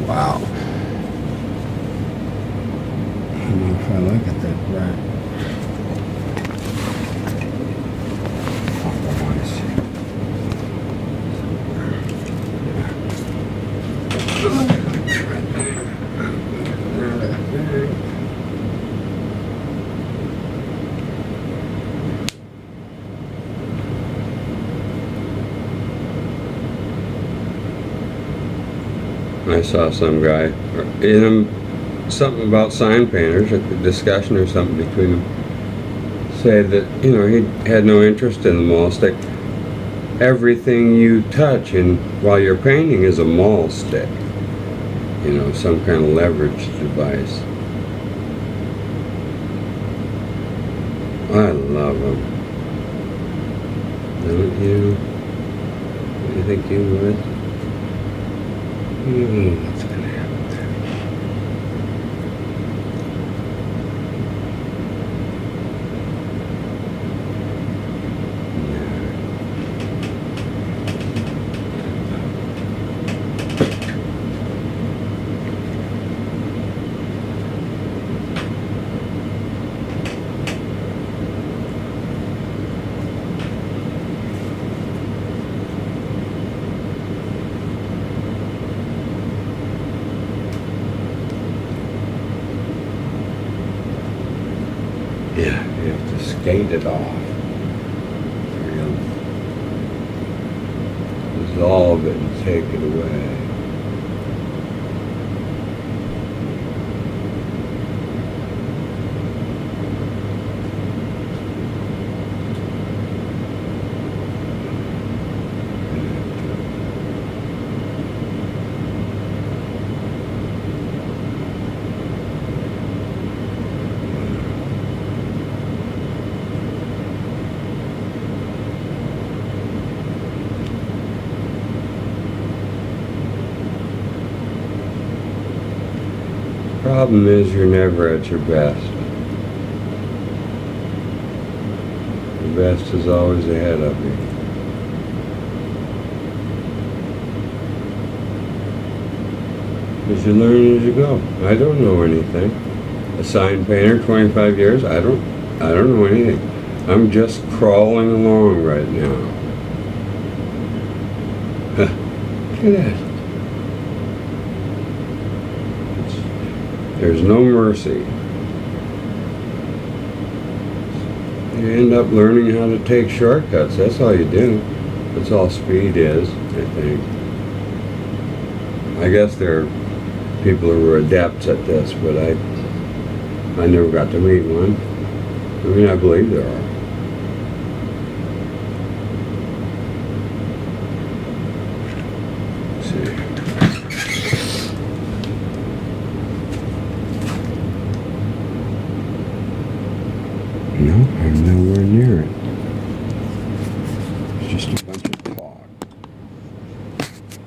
Wow. I don't know if I look at that right. Compromise. I saw some guy in something about sign painters, a discussion or something between them, say that, you know, he had no interest in the maul stick. Everything you touch and while you're painting is a maul stick. You know, some kind of leverage device. I love them. Don't you? I think you would. What's going to happen there? Yeah, you have to skate it off. Dissolve it and take it away. Problem is, you're never at your best. The best is always ahead of you. Because you learn as you go. I don't know anything. A sign painter, 25 years, I don't know anything. I'm just crawling along right now. Look at that. There's no mercy. You end up learning how to take shortcuts. That's all you do. That's all speed is, I think. I guess there are people who are adepts at this, but I never got to meet one. I mean, I believe there are. Let's see. No, I'm nowhere near it. It's just a bunch of fog.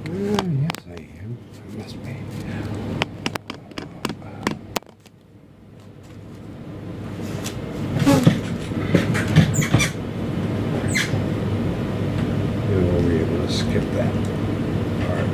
Yes, I am. I must be. We'll be able to skip that part.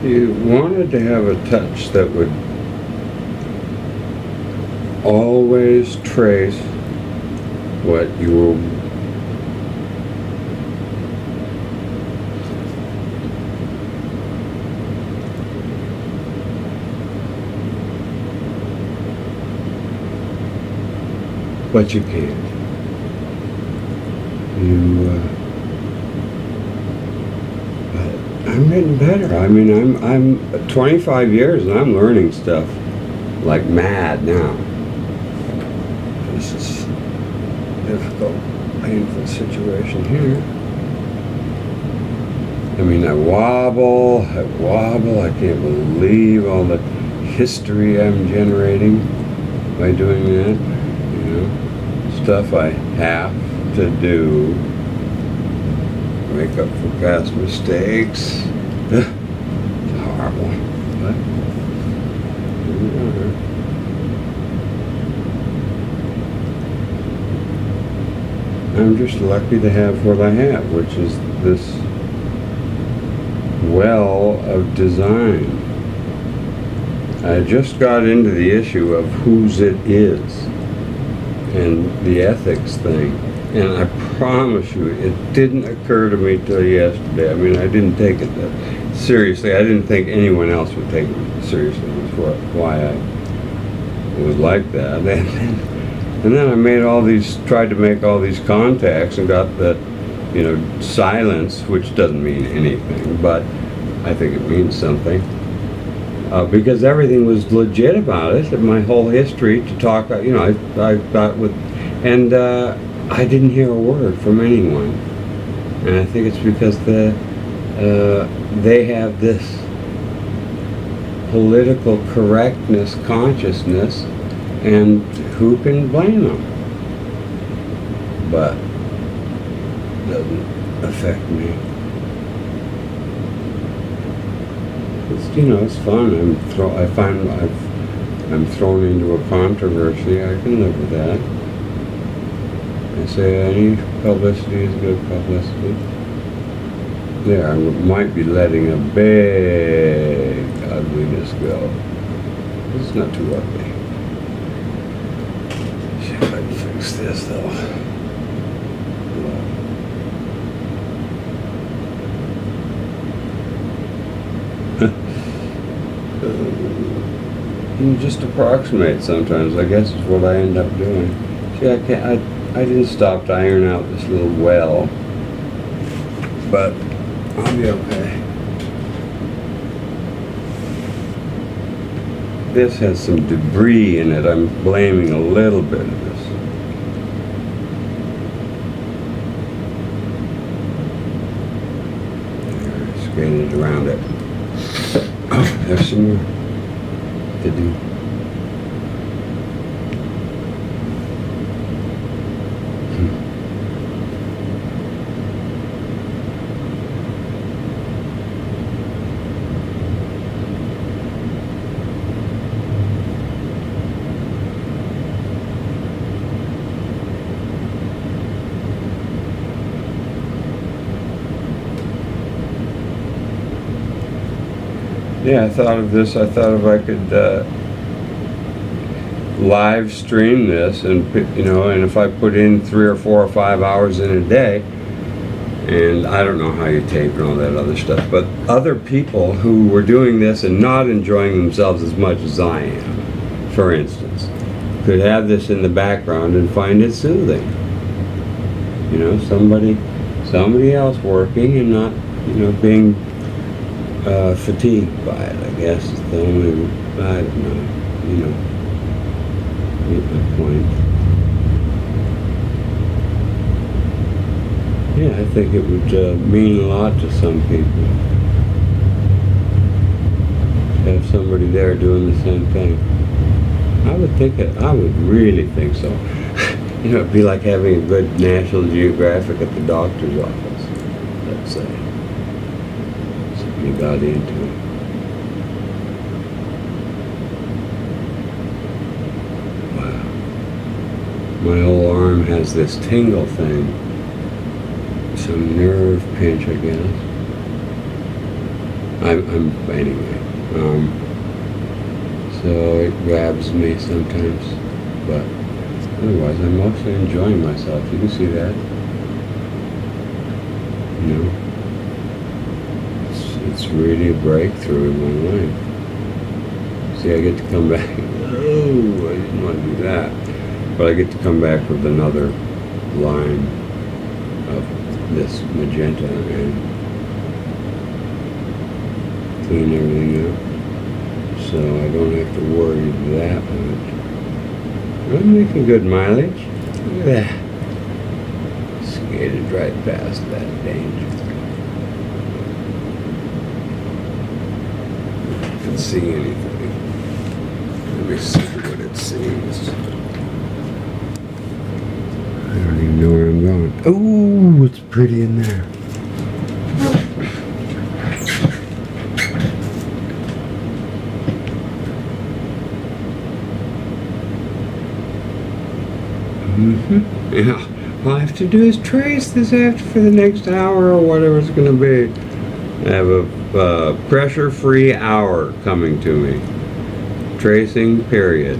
You wanted to have a touch that would always trace what you were but you can't. I'm getting better. I mean, I'm 25 years and I'm learning stuff like mad now. This is a difficult, painful situation here. I mean, I wobble, I can't believe all the history I'm generating by doing that. You know, stuff I have to do. I make up for past mistakes. It's horrible. But here we are. I'm just lucky to have what I have, which is this well of design. I just got into the issue of whose it is and the ethics thing, and I promise you it didn't occur to me till yesterday. I mean, I didn't take it that seriously. I didn't think anyone else would take it seriously. That's why I was like that. And then I tried to make all these contacts and got the, silence, which doesn't mean anything, but I think it means something. Because everything was legit about it, my whole history to talk about, I got with, and I didn't hear a word from anyone. And I think it's because they have this political correctness consciousness, and who can blame them? But it doesn't affect me. It's it's fun. I'm thrown into a controversy. I can live with that. I say any publicity is good publicity. There, I might be letting a big ugliness go. It's not too ugly. See if I can fix this though. You just approximate sometimes, I guess is what I end up doing. See, I didn't stop to iron out this little well, but I'll be okay. This has some debris in it. I'm blaming a little bit of this. There, skated around it. Oh, there's some more to do. Yeah, I thought of this. I thought if I could live stream this, and and if I put in 3 or 4 or 5 hours in a day, and I don't know how you tape and all that other stuff, but other people who were doing this and not enjoying themselves as much as I am, for instance, could have this in the background and find it soothing. Somebody else working and not, being fatigued by it, I guess, is the only, I don't know, get my point. Yeah, I think it would mean a lot to some people to have somebody there doing the same thing. I would really think so. It'd be like having a good National Geographic at the doctor's office, let's say. You got into it. Wow. My whole arm has this tingle thing. Some nerve pinch, I guess. Anyway. So it grabs me sometimes, but otherwise I'm mostly enjoying myself. You can see that. It's really a breakthrough in my life. See, I get to come back. Oh, I didn't want to do that. But I get to come back with another line of this magenta and clean everything up. So I don't have to worry that much. I'm making good mileage. Look at that. Skated right past that danger. See anything. Let me see what it sees. I don't even know where I'm going. Oh, it's pretty in there. Yeah. All I have to do is trace this after for the next hour or whatever it's going to be. I have a pressure-free hour coming to me. Tracing, period.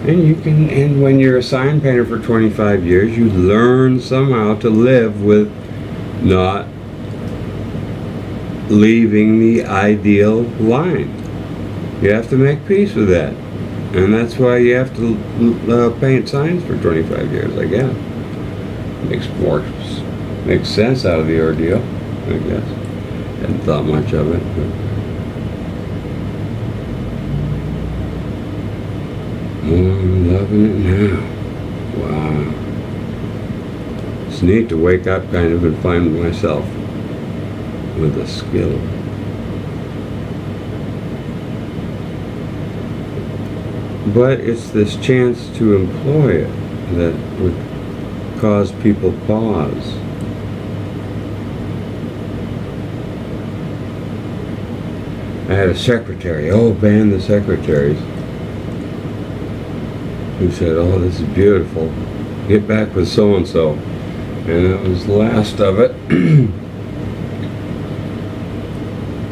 And when you're a sign painter for 25 years, you learn somehow to live with not leaving the ideal line. You have to make peace with that. And that's why you have to paint signs for 25 years, I guess. Makes sense out of the ordeal, I guess. Hadn't thought much of it. Oh, I'm loving it now. Wow. It's neat to wake up kind of and find myself with a skill. But it's this chance to employ it that would cause people pause. I had a secretary, ban the secretaries, who said, oh, this is beautiful. Get back with so-and-so. And that was the last of it.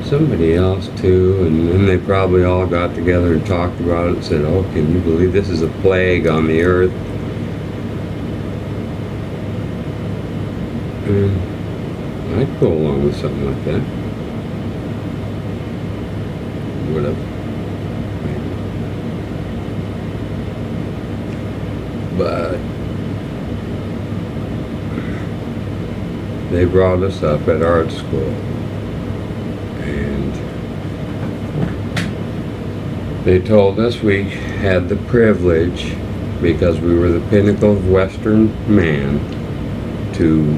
Somebody else too, and then they probably all got together and talked about it and said, oh, can you believe this is a plague on the earth? And I'd go along with something like that. Would have. But they brought us up at art school. And they told us we had the privilege, because we were the pinnacle of Western man, to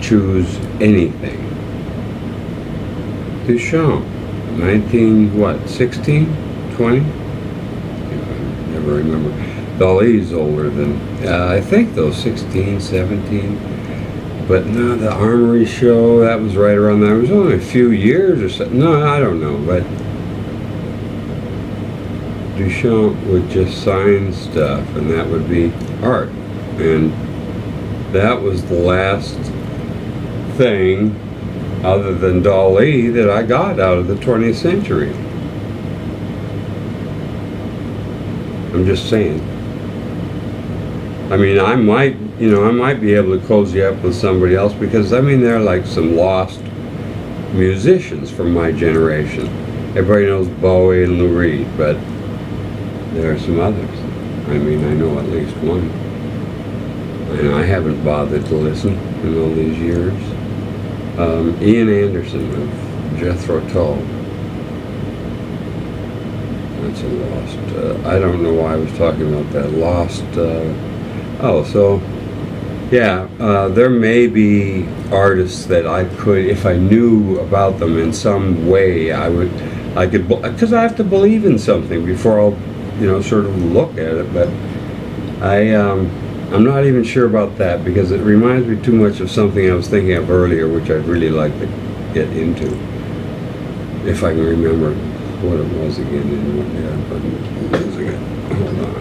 choose anything. Duchamp, 16, 20? Never remember. Dali's older than, I think though, 16, 17. But no, the Armory show, that was right around there. It was only a few years or so. No, I don't know, but Duchamp would just sign stuff, and that would be art. And that was the last thing, other than Dali, that I got out of the 20th century. I'm just saying. I mean, I might be able to cozy up with somebody else, because, I mean, they're like some lost musicians from my generation. Everybody knows Bowie and Lou Reed, but there are some others. I mean, I know at least one. And I haven't bothered to listen in all these years. Ian Anderson of Jethro Tull. That's a lost, I don't know why I was talking about that. Lost, there may be artists that I could, if I knew about them in some way, because I have to believe in something before I'll, sort of look at it. But I'm not even sure about that, because it reminds me too much of something I was thinking of earlier, which I'd really like to get into, if I can remember what it was again. Hold on.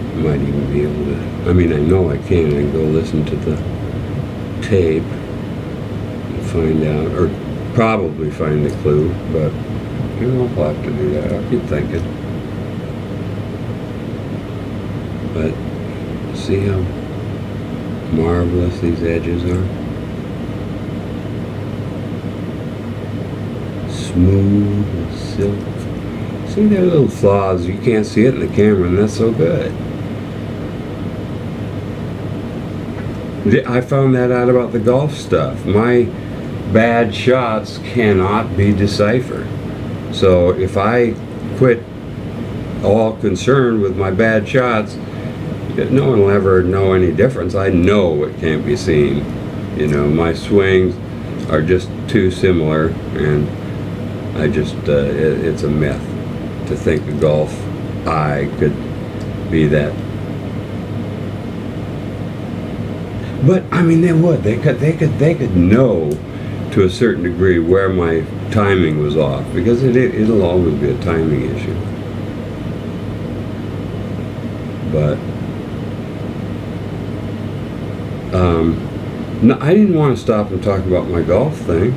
I might even be able to, I know I can go listen to the tape and find out, or probably find the clue, but I'll have to do that. I'll keep thinking. But see how marvelous these edges are? Smooth as silk. See, there are little flaws. You can't see it in the camera, and that's so good. I found that out about the golf stuff. My bad shots cannot be deciphered. So if I quit all concerned with my bad shots, no one will ever know any difference. I know it can't be seen. My swings are just too similar, and I just, it's a myth to think a golf eye could be that. But I mean, they would. They could know to a certain degree where my timing was off, because it'll always be a timing issue. But no, I didn't want to stop and talk about my golf thing,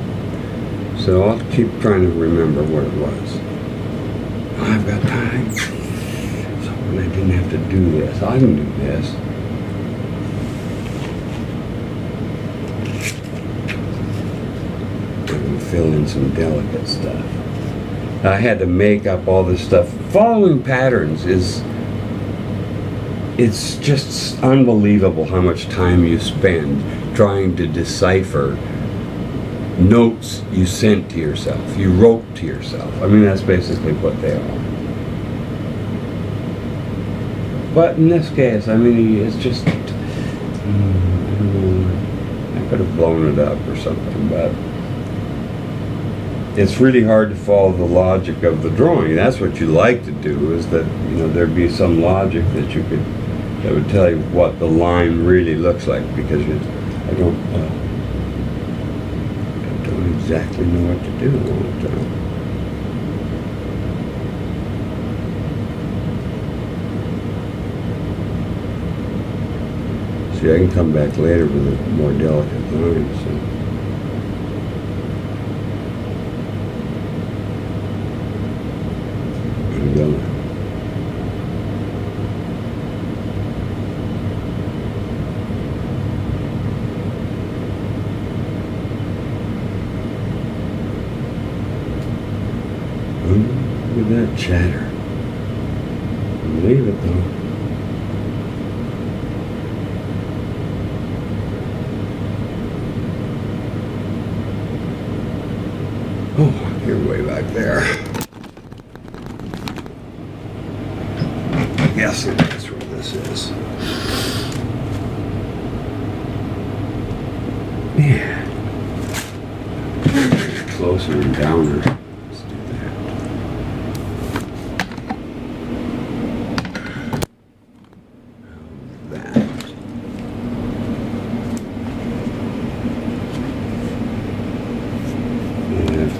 so I'll keep trying to remember what it was. I've got time. So I didn't have to do this. I can do this. I'm going to fill in some delicate stuff. I had to make up all this stuff. Following patterns it's just unbelievable how much time you spend trying to decipher notes you sent to yourself, you wrote to yourself. I mean, that's basically what they are. But in this case, I mean, it's just, I could have blown it up or something, but it's really hard to follow the logic of the drawing. That's what you like to do, is that, there'd be some logic that would tell you what the line really looks like, because I don't exactly know what to do all the time. See, I can come back later with a more delicate line. So. I'm gonna. Look at that chatter. Leave it though. Oh, you're way back there. I'm guessing that's where this is. Yeah. Closer and downer.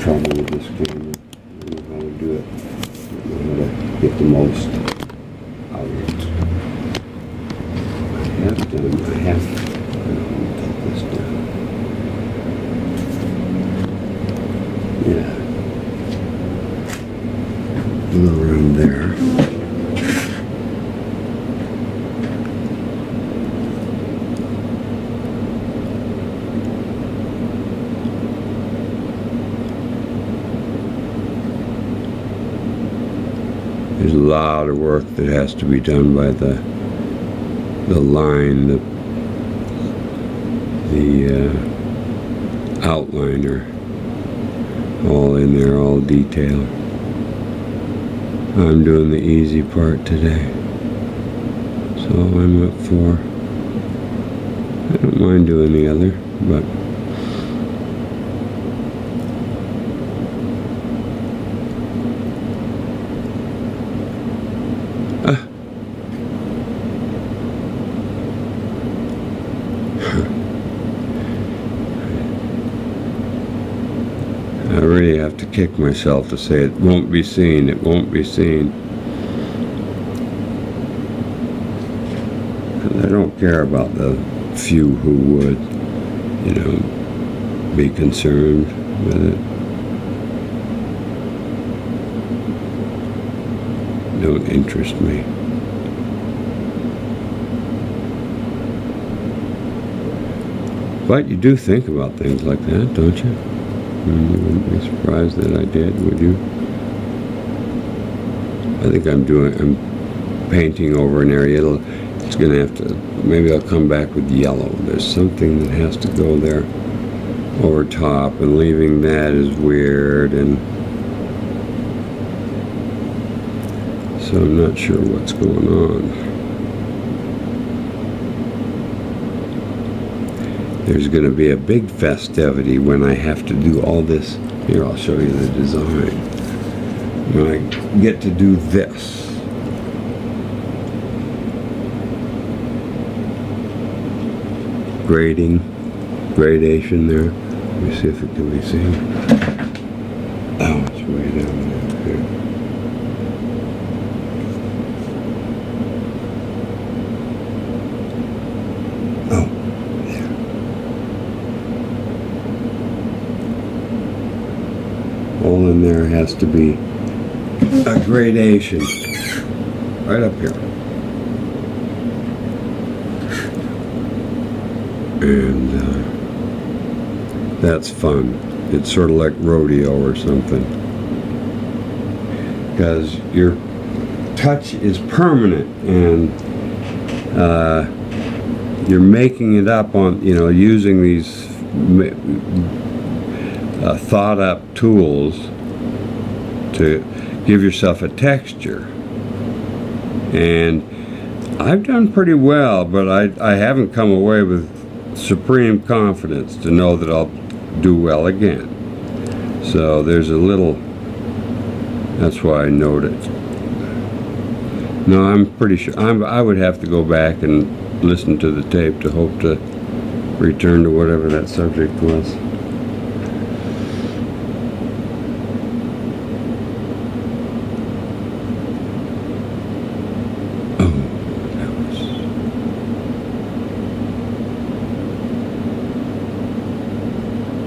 Trouble with this camera. I don't know how to do it. I don't know how to get the most out of it. I have take this down. Yeah. A little around there. There's a lot of work that has to be done by the line, the outliner, all in there, all detailed. I'm doing the easy part today. So I'm up for. I don't mind doing the other, but I really have to kick myself to say it won't be seen, it won't be seen. Because I don't care about the few who would, be concerned with it. Don't interest me. But you do think about things like that, don't you? You wouldn't be surprised that I did, would you? I think I'm painting over an area. It's going to have to, maybe I'll come back with yellow. There's something that has to go there over top, and leaving that is weird, and so I'm not sure what's going on. There's going to be a big festivity when I have to do all this. Here, I'll show you the design. When I get to do this. Gradation there. Let me see if it can be seen. way down there. Oh, yeah. All in there has to be a gradation. Right up here. And that's fun. It's sort of like rodeo or something. Because your touch is permanent and you're making it up on, using these thought up tools to give yourself a texture. And I've done pretty well, but I haven't come away with supreme confidence to know that I'll do well again. So there's a little, that's why I note it. No, I'm pretty sure, I would have to go back and listen to the tape to hope to return to whatever that subject was.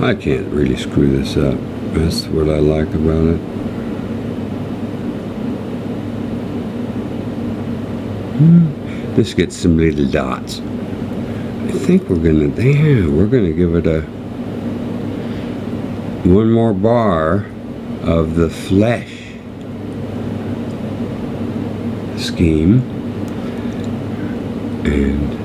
I can't really screw this up. That's what I like about it. This gets some little dots. I think we're gonna give it a one more bar of the flesh scheme and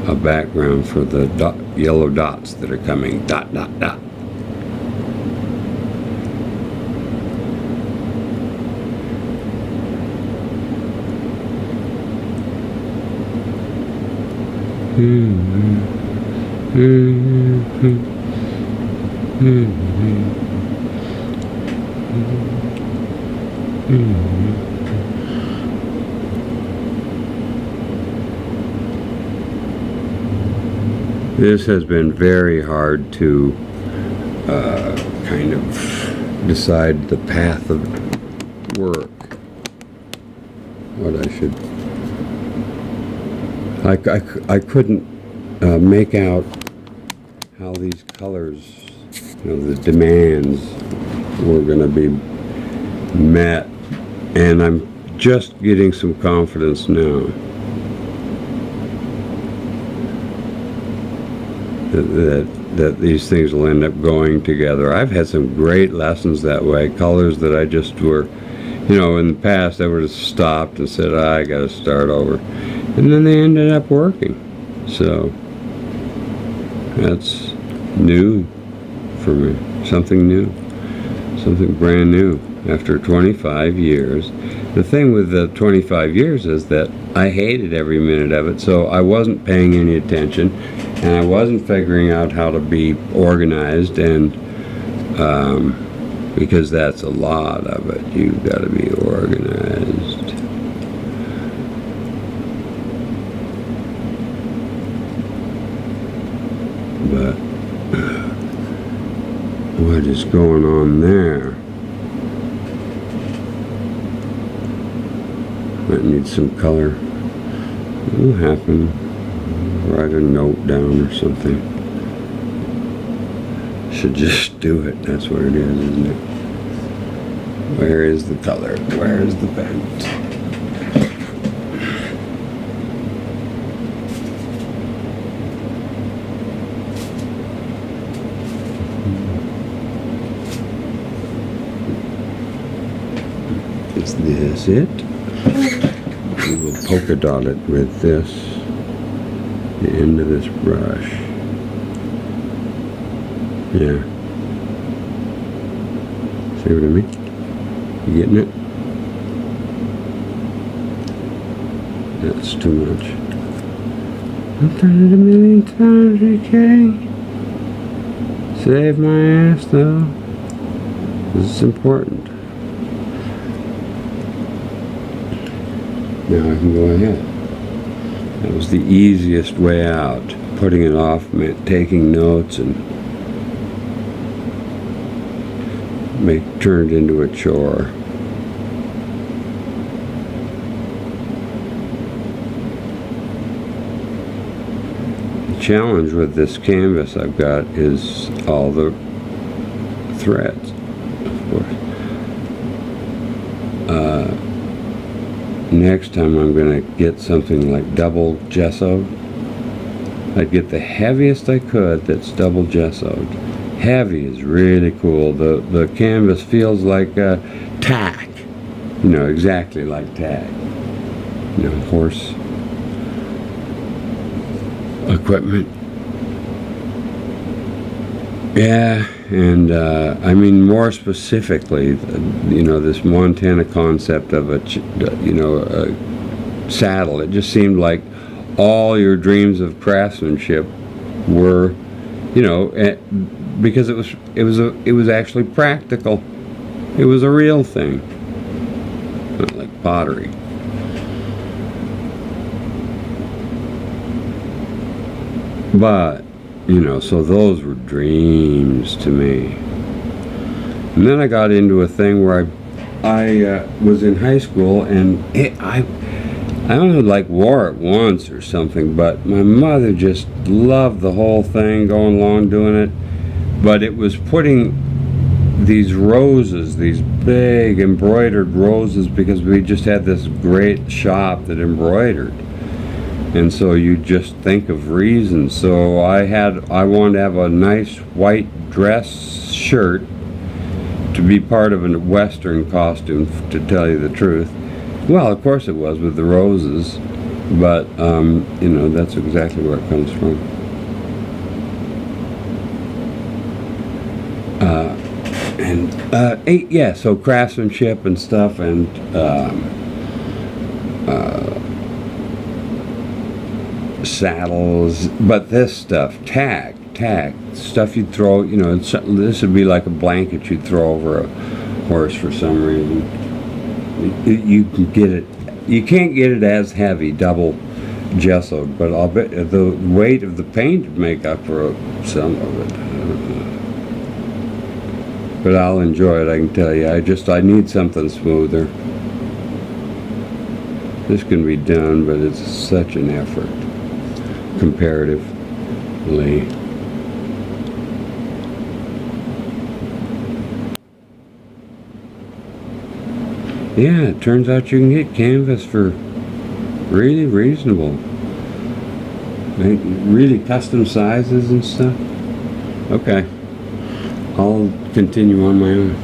a background for the yellow dots that are coming. Dot, dot, dot. This has been very hard to kind of decide the path of work. What I should... I couldn't make out how these colors, the demands were going to be met, and I'm just getting some confidence now that these things will end up going together. I've had some great lessons that way, colors that I just were, in the past I would have stopped and said, I got to start over. And then they ended up working. So that's new for me. Something new. Something brand new after 25 years. The thing with the 25 years is that I hated every minute of it, so I wasn't paying any attention, and I wasn't figuring out how to be organized, and because that's a lot of it. You've got to be organized. But what is going on there? Might need some color. What'll happen? Write a note down or something. Should just do it. That's what it is, isn't it? Where is the color? Where is the paint? Is this it? We will polka dot it with this, the end of this brush. Yeah. See what I mean? You getting it? That's too much. I've done it a million times, okay? Save my ass though. This is important. Now I can go ahead. That was the easiest way out. putting it off meant taking notes and turned into a chore. The challenge with this canvas I've got is all the threads, of course. Next time I'm going to get something like double gessoed. I'd get the heaviest I could that's double gessoed. Heavy is really cool. The canvas feels like tack. You know, exactly like tack. You know, horse equipment. Yeah, and I mean more specifically, you know, this Montana concept of a saddle. It just seemed like all your dreams of craftsmanship were, you know, because it was actually practical. It was a real thing, not like pottery. But, you know, so those were dreams to me. And then I got into a thing where I was in high school, and I only like wore it once or something, but my mother just loved the whole thing, going along doing it. But it was putting these roses, these big embroidered roses, because we just had this great shop that embroidered. And so you just think of reasons. So I wanted to have a nice white dress shirt to be part of a Western costume, to tell you the truth. Well, of course it was with the roses, but you know, that's exactly where it comes from. Yeah, so craftsmanship and stuff, and saddles, but this stuff, tack, stuff you'd throw, you know, this would be like a blanket you'd throw over a horse for some reason. You can get it, you can't get it as heavy, double gessoed, but I'll bet the weight of the paint would make up for some of it. But I'll enjoy it, I can tell you. I need something smoother. This can be done, but it's such an effort, comparatively. Yeah, it turns out you can get canvas for really reasonable. Really custom sizes and stuff. Okay. I'll continue on my own.